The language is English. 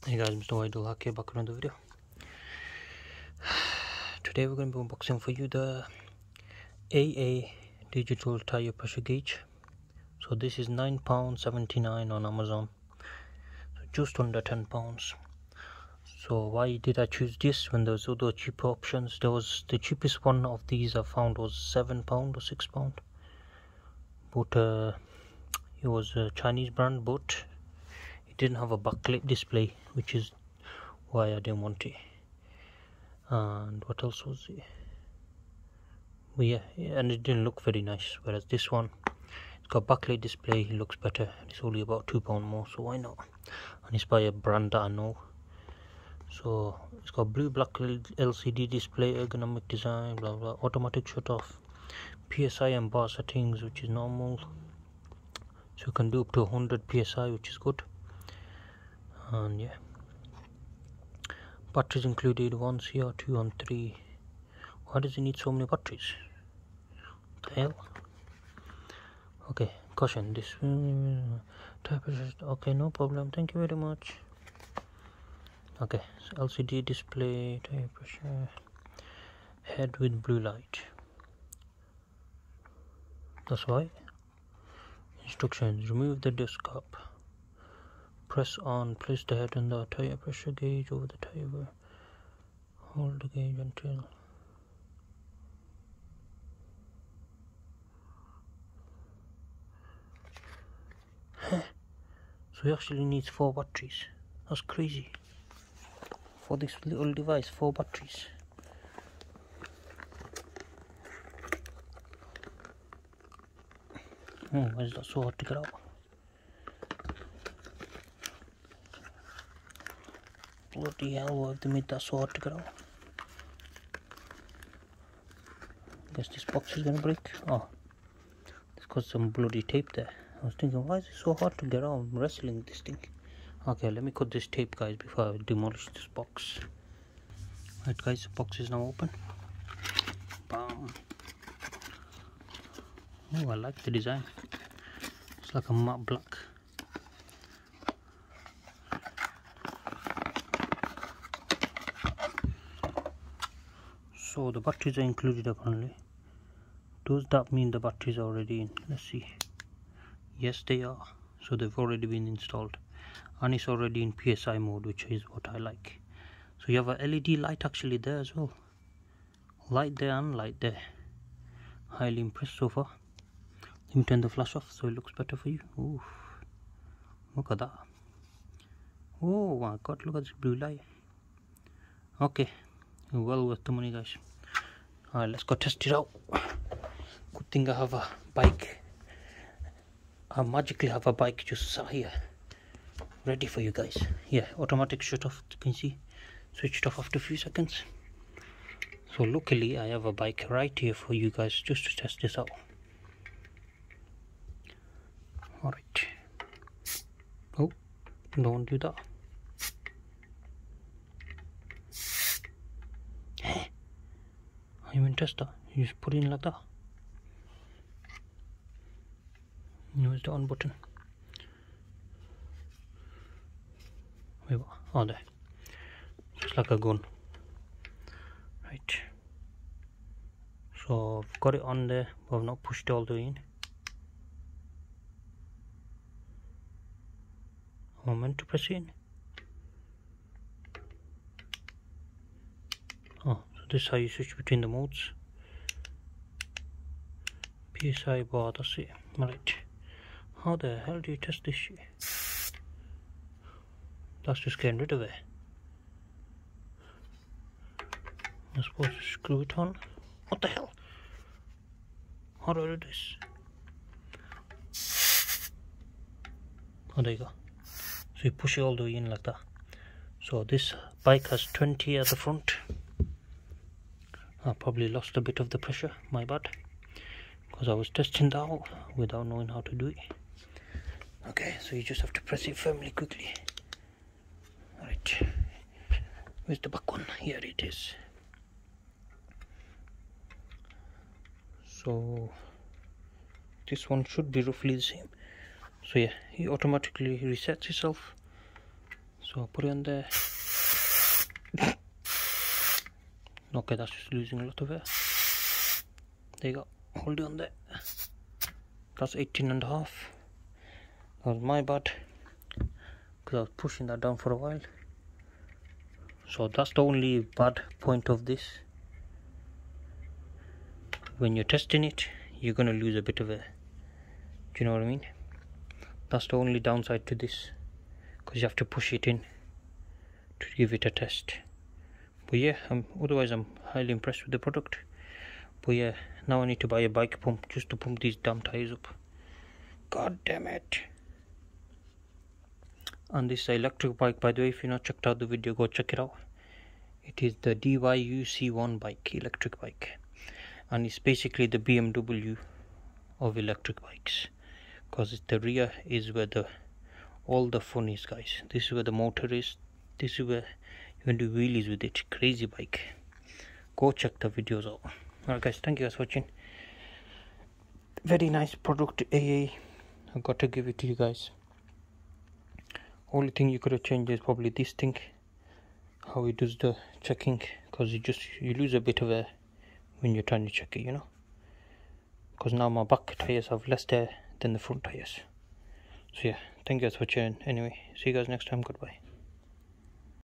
Hey guys, MrWaheedulHaque back with another video. Today we're going to be unboxing for you the AA digital tire pressure gauge. So this is £9.79 on Amazon, so just under £10. So why did I choose this when there's other cheaper options? There was the cheapest one of these I found was £7 or £6, but it was a Chinese brand, but it didn't have a backlit display, which is why I didn't want it. And what else was it? But yeah, and it didn't look very nice, whereas this one, it's got backlit display, it looks better. It's only about £2 more, so why not? And it's by a brand that I know. So it's got blue black LCD display, ergonomic design, blah blah, automatic shut off, PSI and bar settings, which is normal, so you can do up to 100 PSI, which is good. And yeah, batteries included, 1 CR2 and 3. Why does it need so many batteries? What the hell? Okay, caution, this type is okay, no problem, thank you very much. Okay, so LCD display, tire pressure, head with blue light, that's why. Instructions: remove the disc cap, press on, place the head on the tire pressure gauge over the tire, hold the gauge until so it actually needs 4 batteries. That's crazy. For this little device, 4 batteries. Oh, why is that so hard to get out? Bloody hell, why have they made that so hard to get out? Guess this box is gonna break. Oh, it's got some bloody tape there. I was thinking, why is it so hard to get out? I'm wrestling this thing. Okay, let me cut this tape, guys, before I demolish this box. Right, guys, the box is now open. Bam. Oh, I like the design. It's like a matte black. So the batteries are included apparently. Does that mean the batteries are already in? Let's see. Yes, they are. So they've already been installed, and it's already in PSI mode, which is what I like. So you have a LED light actually there as well. Light there and light there. Highly impressed so far. Let me turn the flash off so it looks better for you. Ooh, look at that. Oh my god, look at this blue light. Okay, well worth the money, guys. Alright, let's go test it out. Good thing I have a bike. I magically have a bike just sat here ready for you guys. Yeah, automatic shut off, you can see. Switched off after a few seconds. So luckily I have a bike right here for you guys just to test this out. Alright. Oh, don't do that. I even test that. You just put it in like that. Use the on button. Wait, what? Oh, there. Just like a gun. Right. So I've got it on there, but I've not pushed it all the way in. I'm meant to press it in. Oh, so this is how you switch between the modes. PSI bar, that's it. Right. How the hell do you test this shit? That's just getting rid of it. I'm supposed to screw it on. What the hell? How do I do this? Oh, there you go. So you push it all the way in like that. So this bike has 20 at the front. I probably lost a bit of the pressure, my bad, because I was testing that out without knowing how to do it. Okay, so you just have to press it firmly, quickly. Alright, where's the back one? Here it is. So this one should be roughly the same. So yeah, it automatically resets itself. So So put it on there. Okay, that's just losing a lot of air. There you go, hold it on there. That's 18.5. That was my bad, because I was pushing that down for a while. So that's the only bad point of this. When you're testing it, you're gonna lose a bit of air. Do you know what I mean? That's the only downside to this, because you have to push it in to give it a test. But yeah, otherwise I'm highly impressed with the product. But yeah, now I need to buy a bike pump just to pump these damn tires up. God damn it. And this electric bike, by the way, if you've not checked out the video, go check it out. It is the DYU-C1 bike, electric bike, and it's basically the BMW of electric bikes, because the rear is where all the fun is, guys. This is where the motor is. This is where you can do wheelies with it. Crazy bike. Go check the videos out. Alright guys, thank you guys for watching. Very nice product, AA. I got to give it to you guys. Only thing you could have changed is probably this thing, how it does the checking, because you lose a bit of air when you're trying to check it, you know. Because now my back tires have less air than the front tires. So yeah, thank you guys for watching. Anyway, see you guys next time. Goodbye.